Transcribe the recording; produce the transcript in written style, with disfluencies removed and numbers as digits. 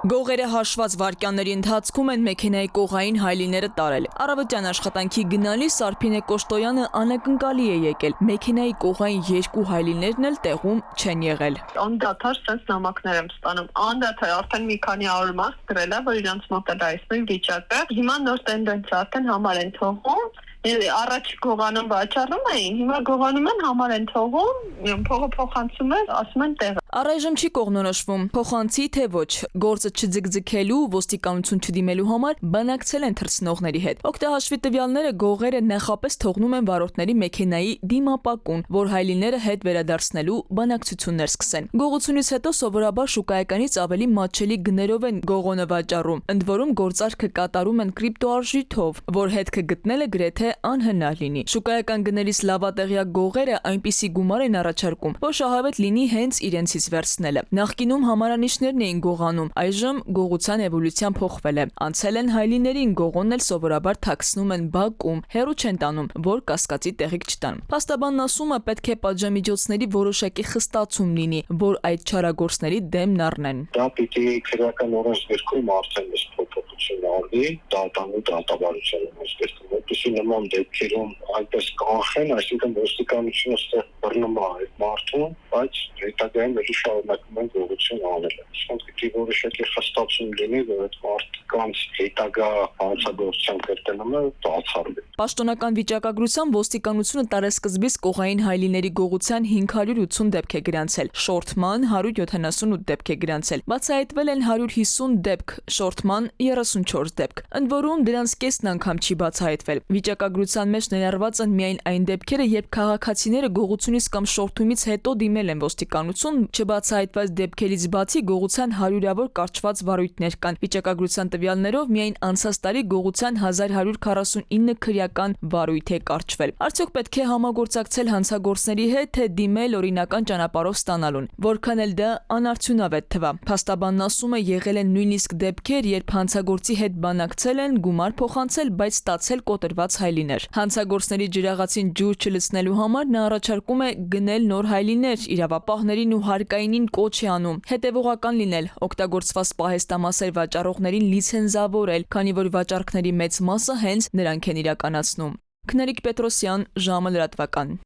Գողերը հաշված վայրկյանների ընթացքում են մեքենայի կողային հայլիները տարել։ Առավոտյան աշխատանքի գնալիս Արփինե Կոշտոյանը անակնկալի է եկել։ Մեքենայի կողային երկու հայլիներն էլ տեղում չեն եղել։ Անդադար sense նամակներ եմ ստանում։ Անդադար արդեն մի քանի 100 մարդ գրել է, որ իրանց մոտ է այս նույն վիճակը։ Հիմա նոր տենդենս արդեն համար են թողում։ Առաջ գողանում վաճառում էին, հիմա գողանում են համար են թողում, փողը փոխանցում են, ասում են տեղը։ Առայժմ չի կողմնորոշվում, փոխանցի թե ոչ, գործը չձգձգելու, ոստիկանություն չդիմելու համար բանակցել են թռցնողների հետ։ Օգտահաշվի տվյալները գողերը նախապես թողնում են վարորդների մեքենայի դիմապակուն, որ հայլիները հետ վերադարձնելու բանակցություններ սկսեն։ Գողությունից հետո սովորաբար շուկայականից ավելի մատչելի գներով են գողոնը վաճառում, ընդ որում գործարքը կատարում են կրիպտոարժույթով, որ հետքը գտնելը գրեթե անհնար լինի։ Շուկայական գներից լավատեղյակ գողերը այնպիսի գումար են առաջարկում, որ շահավետ լինի հենց իրենցից վերցնելը։ Նախկինում համարանիշներն էին գողանում, այժմ գողության էվոլյուցիան փոխվել է։ Անցել են հայլիներին, գողոնն էլ սովորաբար թաքցնում են բակում, հեռու չեն տանում, որ կասկածի տեղիք չտան։ Փաստաբանն ասում է, պետք է պատժամիջոցների որոշակի խստացում լինի, որ այդ չարագործների դեմն առնեն։ Դա պիտի քրեական օրենսգրքում արդեն փոփոխություն արվի, դատավարության օրենսգրքում, որպեսզի նման դեպքերում այնպես կանխեն, այսինքն ոստիկանությունը ստեղ բռնում է այդ մարդուն, բայց հետագայում էլի շարունակում են գողություն անելը։ Իսկ պիտի որոշակի խստացում լինի, որ այդ մարդկանց հետագա հանցագործության կրկնումը բացառվի։ Պաշտոնական վիճակագրությամբ ոստիկանությունը տարեսկզբից կողային հայլիների գողության 580 դեպք է գրանցել, շորթման 178 դեպք է գրանցել, բացահայտվել են 150 դեպք, շորթման 34 դեպք, ընդ որում դրանց կեսն անգամ չի բացահայտվել։ Վիճակագրության մեջ ներառված են միայն այն դեպքերը, երբ քաղաքացիները գողությունից կամ շորթումից հետո դիմել են ոստիկանություն, չբացահայտված դեպքերից բացի գողության հարյուրավոր կարճված վարույթներ կան։ Վիճակագրության տվյալներով միայն անցած տարի գողության 1149 քրեական վարույթ է կարճվել։ Արդյոք պետք է համագործակցել հանցագործների հետ, թե դիմել օրինական ճանապարհով ստանալուն, որքան էլ դա անարդյունավետ թվա։ Փաստաբանն ասում է, եղել են նույնիսկ դեպքեր, երբ հանցագործի հետ բանակցել են, գումար փոխանցել, բայց ստացել կոտրված հայլիներ։ Հանցագործների ջրաղացին ջուր չլցնելու համար նա առաջարկում է գնել նոր հայլիներ, իրավապահներին ու հարկայինին կոչ է անում հետևողական լինել, օգտագործված պահեստամասեր վաճառողներին լիցենզավորել, քանի որ վաճառքների մեծ մասը հենց նրանք են իրականացնում։ Քնարիկ Պետրոսյան, ժամը լրատվական։